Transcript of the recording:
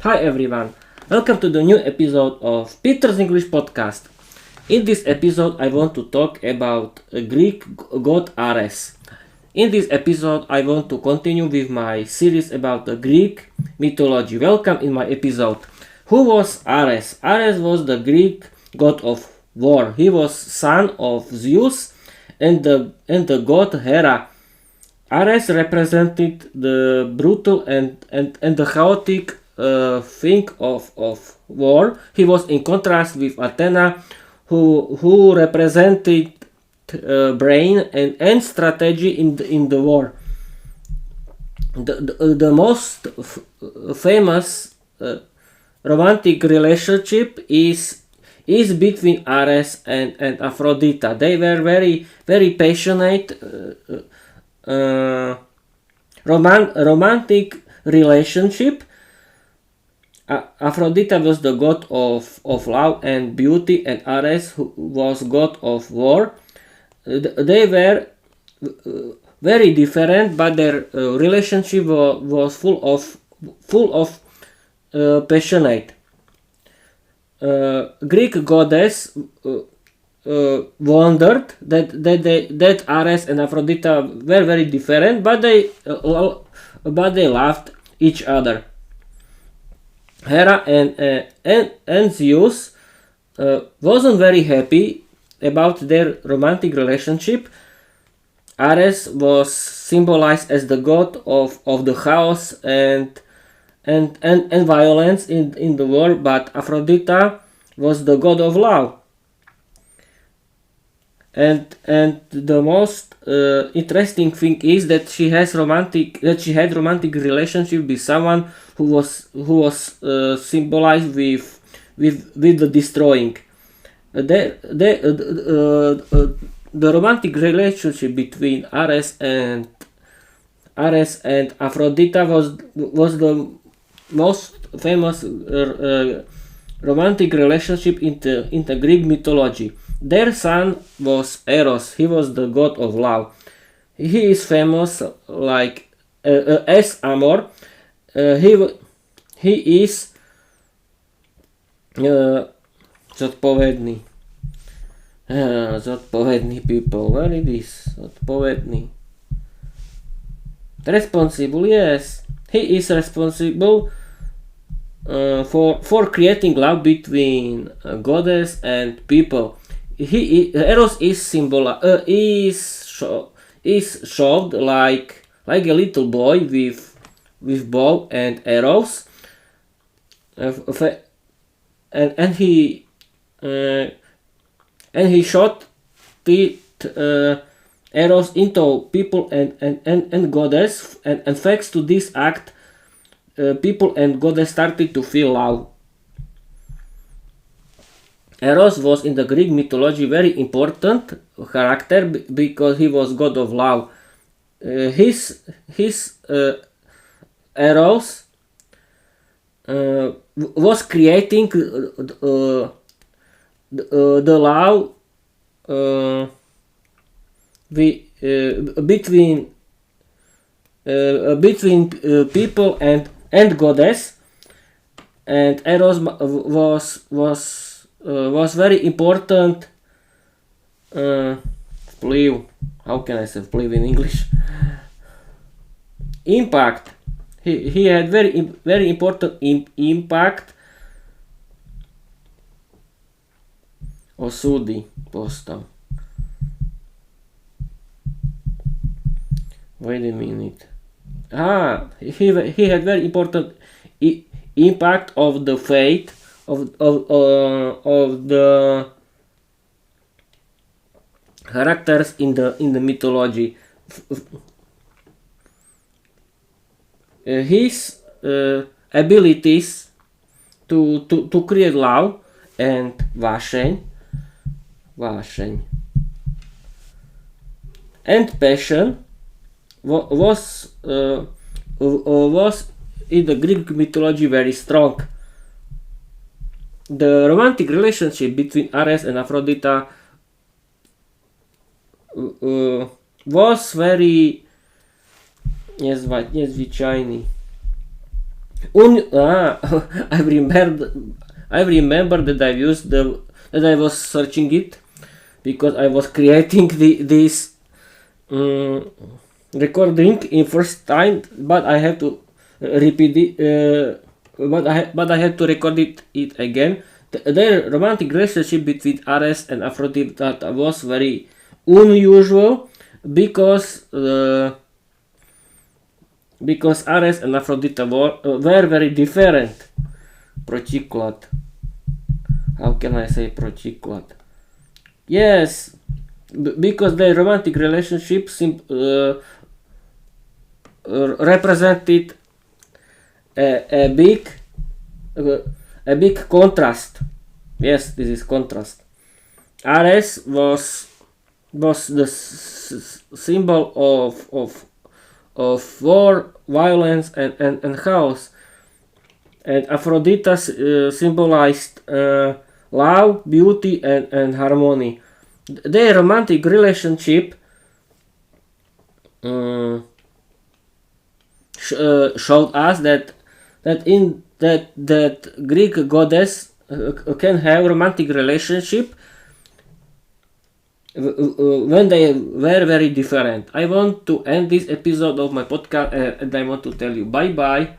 Hi everyone, welcome to the new episode of Peter's English Podcast. In this episode I want to talk about a Greek god Ares. In this episode I want to continue with my series about the Greek mythology. Welcome in my episode. Who was Ares? Ares was the Greek god of war. He was son of Zeus and the god Hera. Ares represented the brutal and the chaotic thing of war. He was in contrast with Athena, who represented brain and strategy in the war. The most famous romantic relationship is between Ares and Aphrodite. They were very passionate romantic relationship. Aphrodite was the god of love and beauty, and Ares was god of war. They were very different, but their relationship was full of passionate. Greek goddess wondered that Ares and Aphrodite were very different, but they loved each other. Hera and Zeus wasn't very happy about their romantic relationship. Ares was symbolized as the god of the chaos and violence in the world, but Aphrodite was the god of love. And the most interesting thing is that she had romantic relationship with someone who was symbolized with the destroying. The romantic relationship between Ares and Aphrodite was the most famous romantic relationship in the Greek mythology. Their son was Eros. He was the god of love. He is famous like as Amor. He is zodpovedný. Zodpovedný people. Where it is? Zodpovedný. Responsible, yes. He is responsible for creating love between goddess and people. Eros is showed like a little boy with bow and arrows, and he shot the arrows into people and goddess, and thanks to this act, people and goddess started to feel love. Eros was in the Greek mythology very important character because he was god of love. His Eros was creating the love between people and goddess, and Eros was very important. Vplyv. How can I say vplyv in English? Impact. He had very important impact. Osudi postav. Wait a minute. He had very important impact of the fate of the characters in the mythology. His abilities to create love and vášeň and passion was in the Greek mythology very strong. The romantic relationship between Ares and Aphrodite was very nezvyčajný. I remember that I was searching it because I was creating this recording in first time, but I have to repeat it. But I have to record it again. The romantic relationship between Ares and Aphrodite that was very unusual because Ares and Aphrodite were very different. Protiklad. How can I say protiklad? Yes, because their romantic relationship represented a big contrast. Yes, this is contrast. Ares was the symbol of war, violence, and chaos, and Aphrodite symbolized love, beauty, and harmony. Their romantic relationship showed us that Greek goddess can have romantic relationship when they were very different. I want to end this episode of my podcast and I want to tell you bye bye.